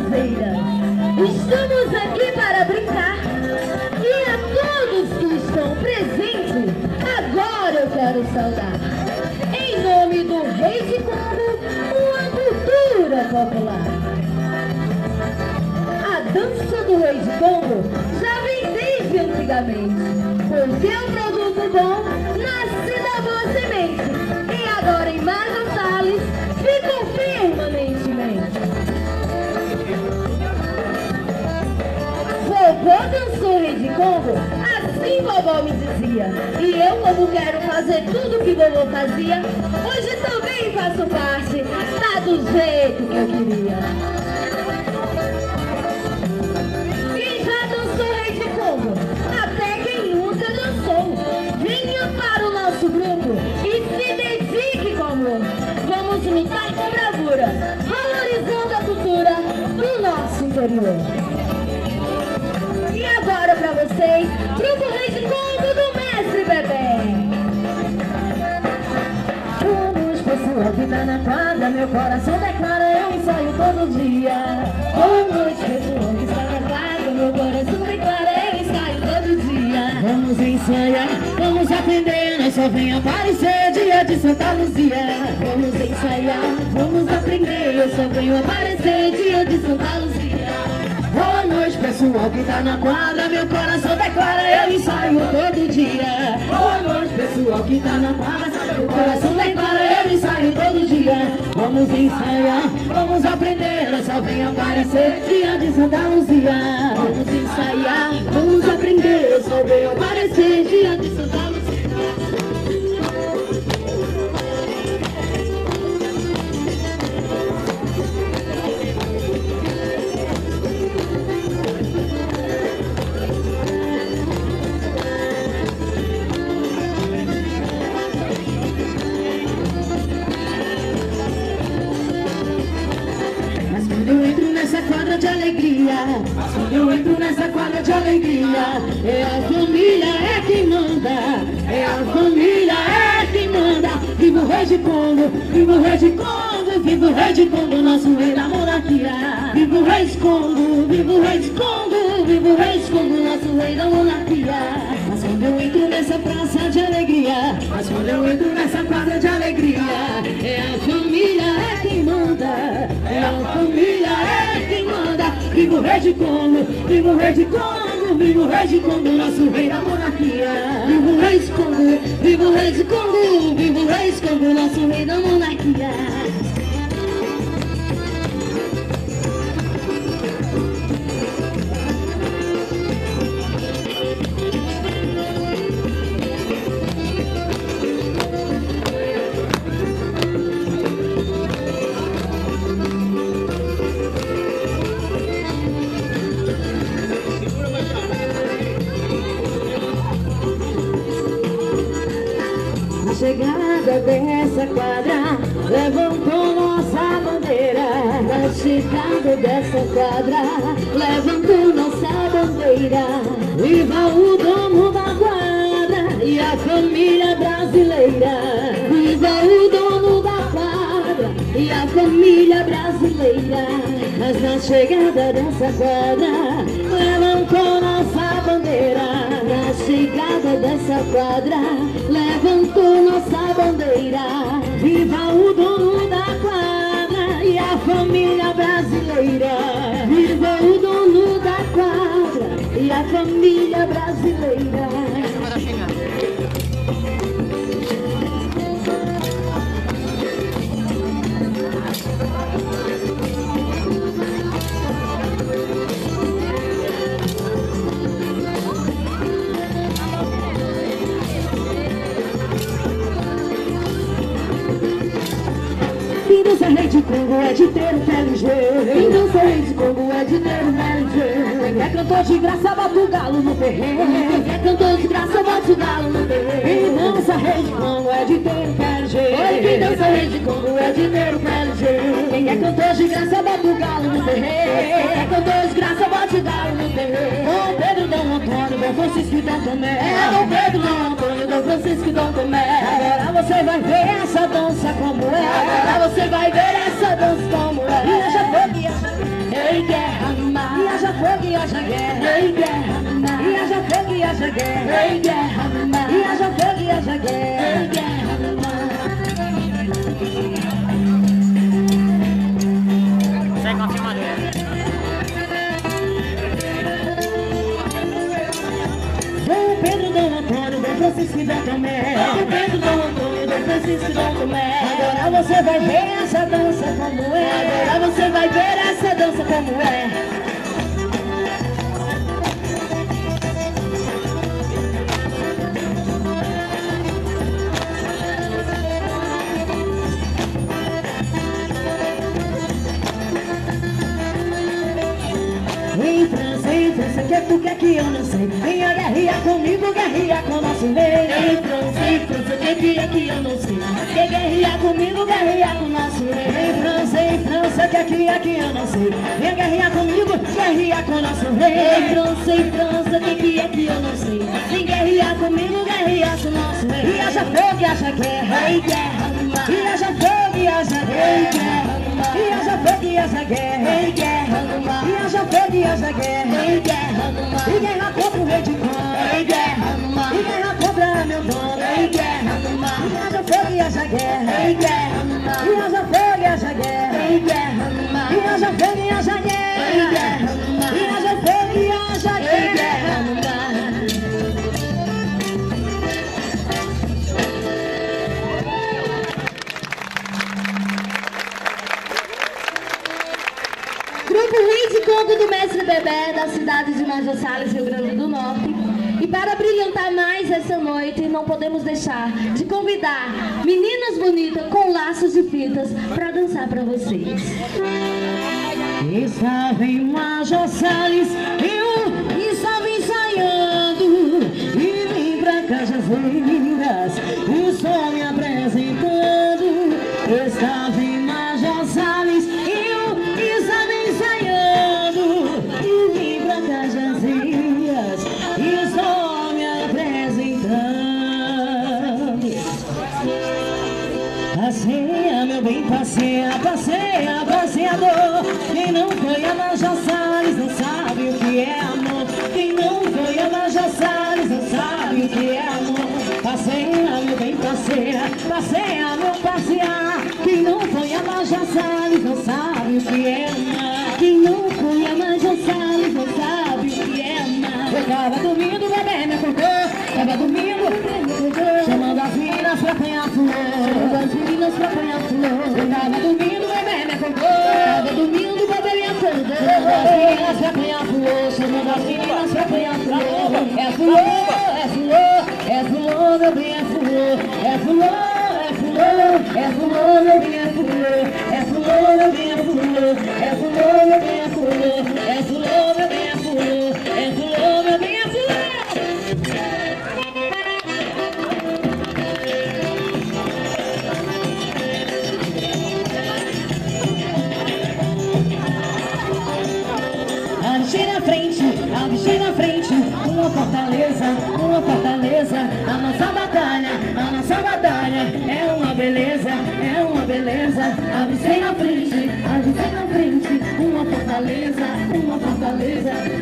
formoseiras. Estamos aqui para brincar. E a todos que estão presentes, agora eu quero saudar. Em nome do Rei de Congo, uma cultura popular. A dança do Rei de Congo já vem desde antigamente. Porque o produto bom nasce da boa semente. E agora em Marcos Salles ficou permanentemente. Vovô dançou Rei de Congo, assim vovó me dizia. E eu, como quero fazer tudo que vovô fazia, hoje também faço parte, tá do jeito que eu queria. Quem já dançou Rei de Congo? Até quem nunca dançou, venha para o nosso grupo e se dedique com amor. Vamos lutar com bravura, valorizando a cultura do nosso interior. E agora pra vocês, Grupo Rei de Congo do Mestre Bebê. Vamos, pessoal que tá na quadra, meu coração declara, eu ensaio todo dia. Vamos, pessoal que está na quadra, meu coração declara, eu ensaio todo dia. Vamos ensaiar, vamos aprender, nós só vem aparecer dia de Santa Luzia. Vamos ensaiar, vamos aprender, eu só venho aparecer dia de Santa Luzia. Boa noite, pessoal que tá na quadra, meu coração declara, eu ensaio todo dia. Boa noite, pessoal que tá na quadra, meu coração declara, eu ensaio todo dia. Vamos ensaiar, vamos aprender, nós só vem aparecer dia de Santa Luzia. Vamos ensaiar, vamos aprender, eu só venho aparecer dia de Santa Luzia. De alegria, quando eu entro nessa quadra de alegria, é a família é quem manda, é a família é quem manda. Viva o Rei de Congo, viva o Rei de Congo, viva o Rei de Congo, nosso rei da monarquia. Viva o Rei de Congo, viva o Rei de Congo, viva o Rei de Congo, nosso rei da monarquia. Mas quando eu entro nessa praça de alegria, mas quando eu entro nessa quadra de alegria, é a família é quem manda, é a família é quem manda. Viva o Rei de Congo, viva o Rei de Congo, viva o Rei de Congo, nosso rei da monarquia. Viva o Rei de Congo, viva o Rei de Congo, viva o Rei de Congo, nosso rei da monarquia. Chegada dessa quadra, levantou nossa bandeira. Na chegada dessa quadra, levantou nossa bandeira. Viva o dono da quadra e a família brasileira. Viva o dono da quadra e a família brasileira. Mas na chegada dessa quadra, levantou nossa bandeira. Na chegada dessa quadra, levantou nossa bandeira. Viva o dono da quadra e a família brasileira. Viva o dono da quadra e a família brasileira. Quem dança Rei de Congo é de ter um pé ligeiro. Quem dança Rei de Congo é de ter um pé ligeiro. Quem é cantor de graça bota o galo no terreiro. Quem é cantor de graça bota o galo no terreiro. Quem dança Rei de Congo é de ter um pé ligeiro. Quem dança Rei de Congo é de ter um pé ligeiro. Quem é cantor de graça bota o galo no terreiro. Quem é cantor de graça bota o galo no terreiro. Dom Pedro, Dom Antônio, Dom Francisco e Dom Tomé. É Dom Pedro, Dom Antônio, Dom Francisco e Dom Tomé. Agora você vai ver essa dança como é. Agora você vai ver essa dança como é. Viaja, viaja, ei, haja guerra, e haja fogo e haja guerra, e haja fogo e haja guerra. Segue uma filmadora. Dom Pedro, Dom Antônio, Dom Francisco e Dom Tomé. Dom Pedro, Dom Antônio, Dom Francisco e Dom Tomé. Agora você vai ver essa dança como é. Agora você vai ver essa dança como é. Em França, que tu quer que eu não sei. Venha guerrear comigo, guerrear com nosso rei. Em França, que é que eu não sei. Quer guerrear comigo, guerrear com nosso rei. Em França, que é que eu não sei. Venha guerrear comigo, guerrear com nosso rei. Em França, que é que eu não sei. Vem guerrear comigo, guerrear com nosso rei. E haja fogo, e haja guerra, e guerra. E haja fogo, e haja guerra. E haja fogo, e haja guerra, e guerra. E haja fogo, e haja guerra, e guerra. E guerra contra o rei de Cã, e guerra. E guerra contra meu dono, e guerra. E haja fogo, e haja guerra, e guerra. E haja fogo, e haja guerra, e guerra. E haja fogo, e haja guerra, e guerra. E haja fogo, e haja guerra. Grupo Rei de Congo do Mestre Bebé, da cidade de Major Salles, Rio Grande do Norte. E para brilhantar mais essa noite, não podemos deixar de convidar meninas bonitas com laços de fitas para dançar para vocês. Estava em Major Salles, eu estava ensaiando e vim pra Cajazeiras, estou me apresentando. Estava em Major Salles, eu estava ensaiando e vim pra Cajazeiras, estou me apresentando. Passeia, meu bem, passeia, passeia, passeador. Quem não foi a Major Salles não sabe o que é amor. Quem não foi a Major Salles não sabe o que é amor. Passeia, meu bem, passeia, passeia, meu passear. Quem não foi a Major Salles não sabe o que é amar. Quem não foi a Major Salles não sabe o que é amar. Eu tava dormindo, o bebê me acordou. Tava dormindo, chamando as meninas pra apanhar flor. Chamando as meninas pra apanhar flor. Eu tava dormindo, o bebê me acordou. Tava dormindo, o bebê me acordou. Chamando as meninas pra apanhar flor. Chamando as meninas pra apanhar flor. É flor, é flor, é flor, meu bem, é flor. É flor, é flor, é flor, meu bem, é flor. É flor, meu bem, é flor. É flor, meu bem, é flor. É flor, meu bem, é flor. É flor, meu bem, é flor. Avistei na frente, uma fortaleza, a nossa batalha é uma beleza, é uma beleza. Avistei na frente, uma fortaleza,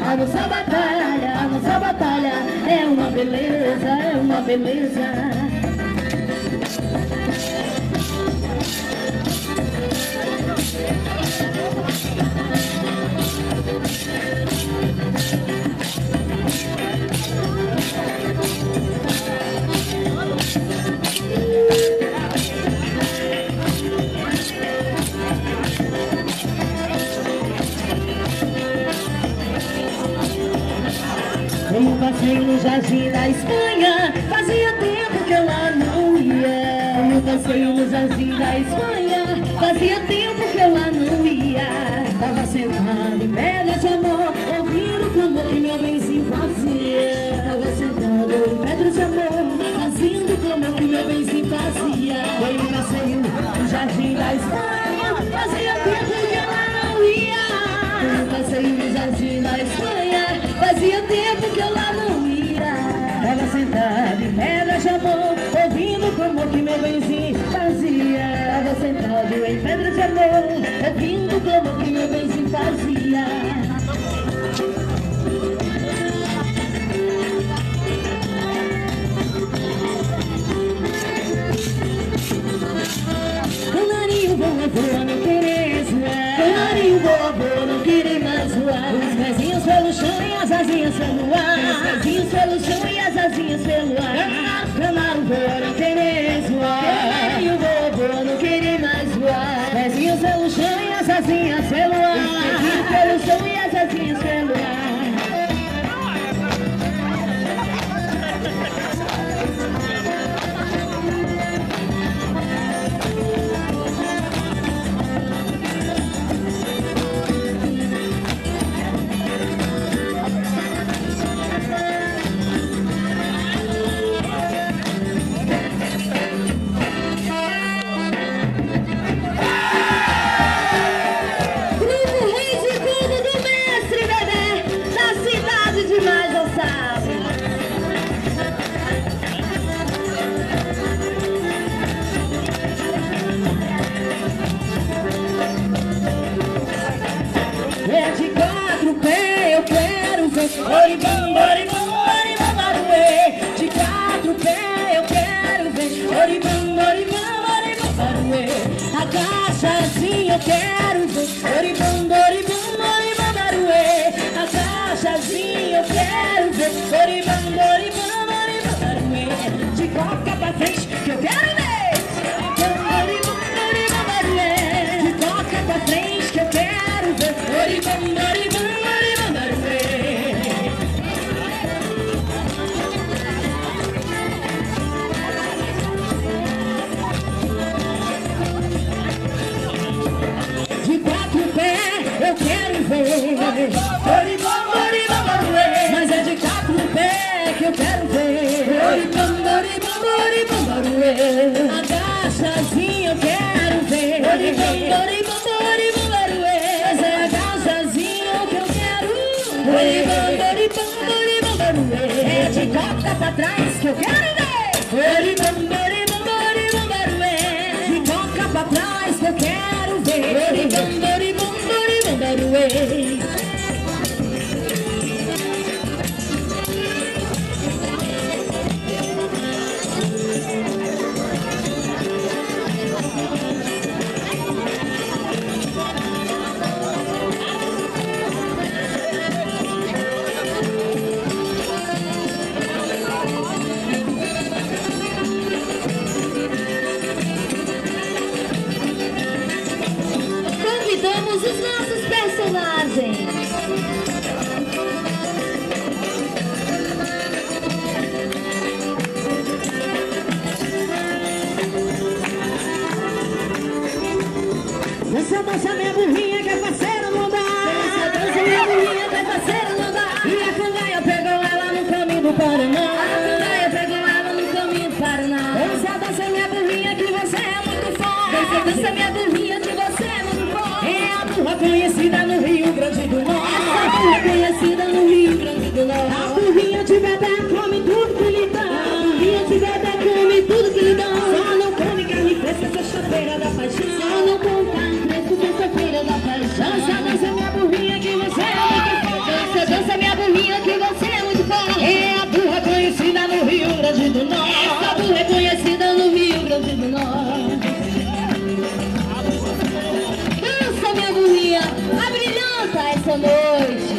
a nossa batalha é uma beleza, é uma beleza. Eu passei no jardim da Espanha, fazia tempo que eu lá não ia. Eu passei no jardim da Espanha, fazia tempo que eu lá não ia. Tava sentado em pedra de amor, ouvindo como que meu benzinho fazia. Tava sentado em pedra de amor, fazendo como que meu benzinho fazia. Eu passei no jardim da Espanha, fazia tempo que eu lá não ia. Eu passei no jardim da Espanha, fazia tempo que eu lá não ia. Tava sentado em pedra de amor, ouvindo como que meu benzinho fazia. Tava sentado em pedra de amor, ouvindo como que meu benzinho fazia. vovô não querer zoar. Canarinho vovô não querer mais zoar. Os pezinhos pelo chão e as asinhas pelo ar. Os pezinhos pelo chão e as asinhas pelo ar. Canarinho vovô não querer zoar. Canarinho vovô não querer mais zoar. Pezinhos pelo chão e as asinhas pelo ar. Os pezinhos pelo chão e as asinhas pelo ar. É de 4 pés, eu quero ver oribum, oribum, oribum, baruê. De 4 pés, eu quero ver oribum, oribum, oribum, baruê. Agachazinho, eu quero ver oribum, oribum, oribum, baruê. Agachazinho, eu quero ver oribum, oribum, oribum, baruê. De coca pra frente, que eu quero ver oribum, oribum, baruê. De coca pra frente, que eu quero ver oribum, oribum, oribum, baruê. De 4 pés eu quero ver oribum, oribum, baruê. Mas é de 4 pés que eu quero ver oribum, oribum, oribum, baruê. Agachazinho eu quero ver oribum, oribum, oribum, baruê. Mas é agachazinho que eu quero oribum, oribum, oribum, baruê. É de costa pra trás que eu quero ver oribum, oribum, oribum, baruê. De costa pra trás que eu quero ver oribum, oribum, oribum, baruê. Convidamos os nossos personagens. Dança, dança minha burrinha que é parceiro não dá. Dança minha burrinha que é parceiro não dá. E a cangaia pegou ela no caminho do Paraná. A cangaia pegou ela no caminho do Paraná. Dança minha burrinha que você é muito forte. Dança minha burrinha que você é muito forte. É a burra conhecida no Rio Grande do Norte. A burra conhecida no Rio Grande do Norte. A burrinha de bebê come tudo que lhe dá. A burrinha de bebê come tudo que lhe dá. Só não come carne fresca, sexta-feira da paixão. Só não come carne fresca, sexta-feira da paixão. Dança minha burrinha que você é muito forte. Dança minha burrinha que você é muito forte. É a burra conhecida no Rio Grande do Norte. Essa burra é conhecida no Rio Grande do Norte. Dança minha burrinha, abrilhanta essa noite.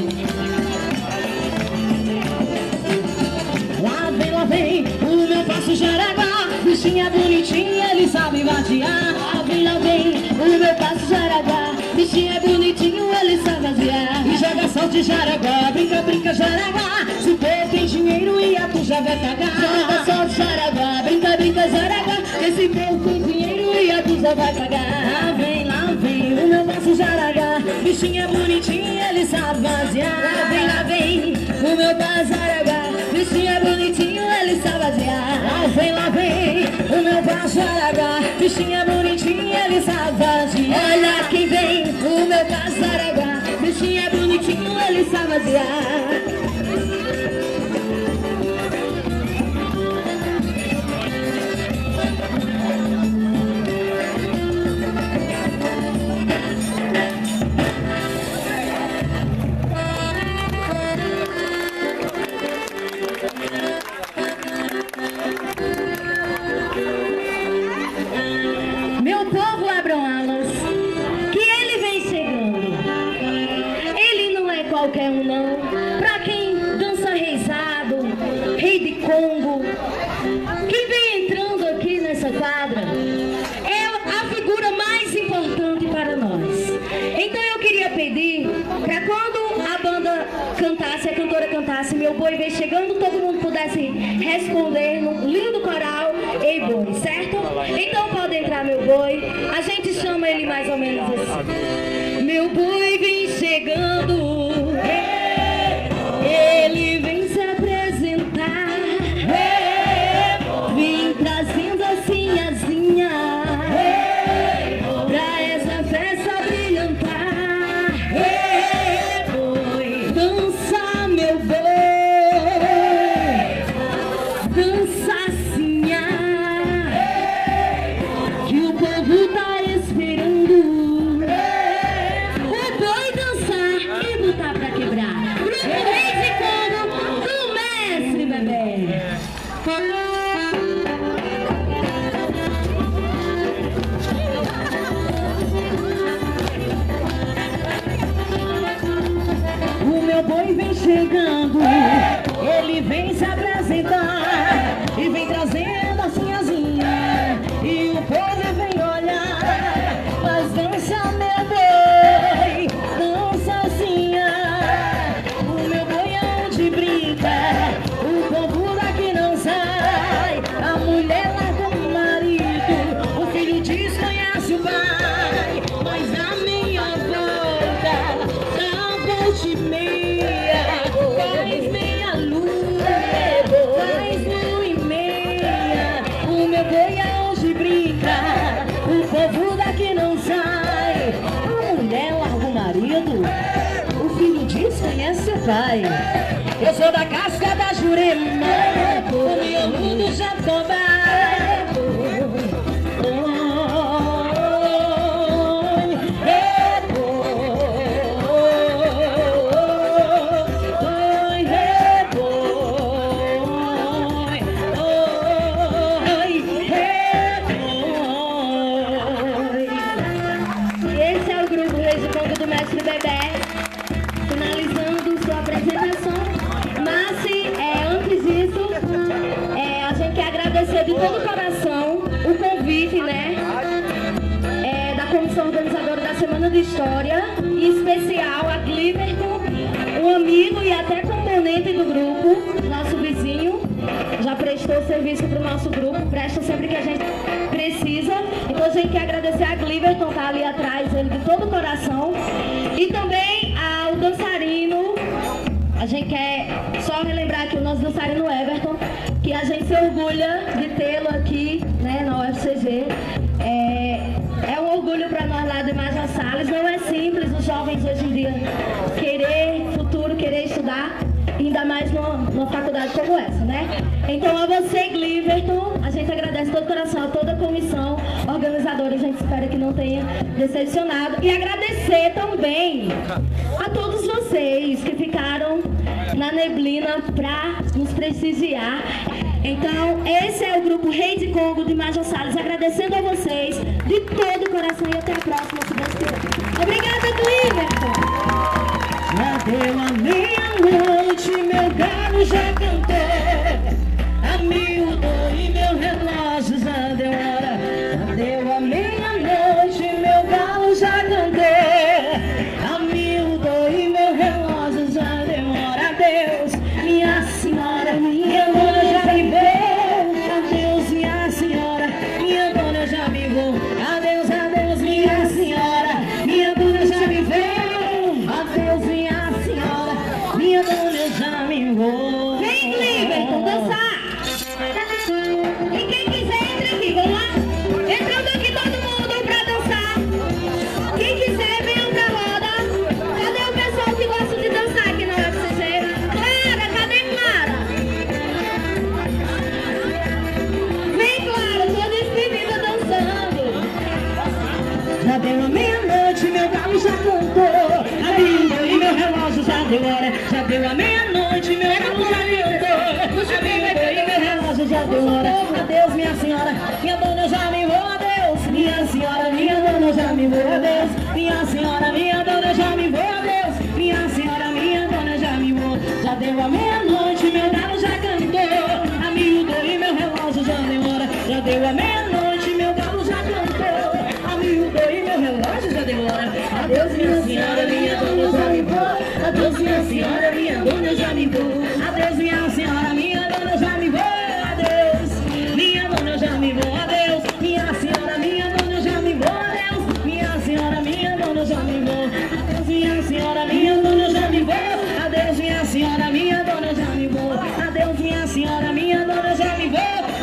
Lá vem, o meu passo Jaraguá. Bichinha bonitinha, ele sabe vadear. Lá vem, o meu passo Jaraguá. Bichinha bonitinho, ele sabe vadear. E joga sol de Jaraguá, brinca, brinca Jaraguá. Se o povo tem dinheiro e a tu já vai pagar. Joga sol de Jaraguá, brinca, brinca Jaraguá. Esse povo tem dinheiro e a tu já vai pagar. Lá vem, o meu passo Jaraguá. Bichinha bonitinha, ele sabe vadear. Lá vem, o meu passo Jaraguá. Bichinha bonitinho, ele sabe vadear. Lá vem, o meu passo Jaraguá. Bichinha bonitinha, ele sabe vadear. Olha quem vem, o meu passo Jaraguá. Bichinha bonitinho, ele sabe vadear. Meu povo, abram alas. qualquer um não. Pra quem dança reizado, rei de Congo, que vem entrando aqui nessa quadra, é a figura mais importante para nós. Então eu queria pedir para quando a banda cantasse, a cantora cantasse Meu Boi Vem Chegando, todo mundo pudesse responder no lindo coral Ei Boi, certo? Então pode entrar Meu Boi. A gente chama ele mais ou menos assim. Meu boi vem chegando, ele vem se apresentar, vem trazendo a sinhazinha pra essa festa brilhantar. Dança meu boi, dança sinha, que o povo tá esperando. O boi dançar e botar pra quebrar. Grupo Rei de Congo do Mestre Bebê. O meu boi vem chegando, ele vem se apresentar e vem trazendo a sinhazinha, e o povo vem olhar. Mas dança meu boi, dança sinha, o meu boi é onde brinca, o povo daqui não sai. A mulher larga o marido, o filho desconhece o pai, mas a minha volta dá volta e meia, faz meia lua, faz lua e meia. O meu boi é onde brinca, o povo daqui não sai. A mulher larga o marido, o filho desconhece o pai. Eu sou da casca da Jurema, o meu mundo já toba. Esse é o grupo Rei de Congo do Mestre Bebê, finalizando sua apresentação. Mas antes disso, a gente quer agradecer de todo o coração o convite, né, da comissão organizadora da Semana de História, em especial a Cliverton, um amigo e até componente do grupo, nosso vizinho, já prestou serviço para o nosso grupo, presta sempre que a gente precisa. Então a gente quer agradecer a Cliverton, tá ali atrás, ele de todo o coração, e também ao dançarino. A gente quer só relembrar aqui o nosso dançarino Everton, que a gente se orgulha de tê-lo aqui, né, na UFCG. É um orgulho para nós lá de Major Salles. Não é simples os jovens hoje em dia querer futuro, querer estudar, ainda mais numa faculdade como essa, né? Então a você, Cliverton, a gente agradece de todo o coração, a toda a comissão organizadora, a gente espera que não tenha decepcionado. E agradecer também a todos vocês que ficaram na neblina para nos prestigiar. Então, esse é o grupo Rei de Congo de Major Salles, agradecendo a vocês de todo o coração e até a próxima, se Deus quiser. Obrigada, Cliverton! Já deu a meia-noite, meu galo já cantou. Amiudou e meu relógio já deu hora. Já deu a meia-noite, meu galo já cantou. Amiudou e meu relógio já deu hora. Adeus, minha senhora, minha dona já me veio. Adeus, minha senhora, minha dona já me voou. Adeus, adeus, minha senhora, minha dona já me veio. Adeus, minha senhora, minha dona já me voou. Vem, Cliverton, dançar! E quem quiser, entra aqui, vamos lá? Entrando aqui todo mundo pra dançar. Quem quiser, venham pra roda. Cadê o pessoal que gosta de dançar aqui na UFCG? Clara, cadê Clara? Vem, Clara, sua despedida dançando. Já deu a meia-noite, meu galo já cantou. Amigo, e meu relógio já deu hora. Já deu a meia-noite, meu galo já cantou. Amigo, e meu relógio já deu hora. Adeus, minha senhora, minha dona já me voou. Adeus, minha senhora, minha dona já me voou. Adeus, minha senhora, minha dona já me voou. Adeus, minha senhora, minha minha senhora, minha dona, já me vou. Adeus, minha senhora, minha dona, já me vou. Adeus, minha senhora, minha dona, já me vou. Adeus, minha dona, já me vou. Adeus, minha senhora, minha dona, já me vou. Adeus, minha senhora, minha dona, já me vou. Adeus, minha senhora, minha dona, já me vou. Adeus, minha senhora, minha dona, já me vou. Adeus, minha senhora, minha dona, já me vou.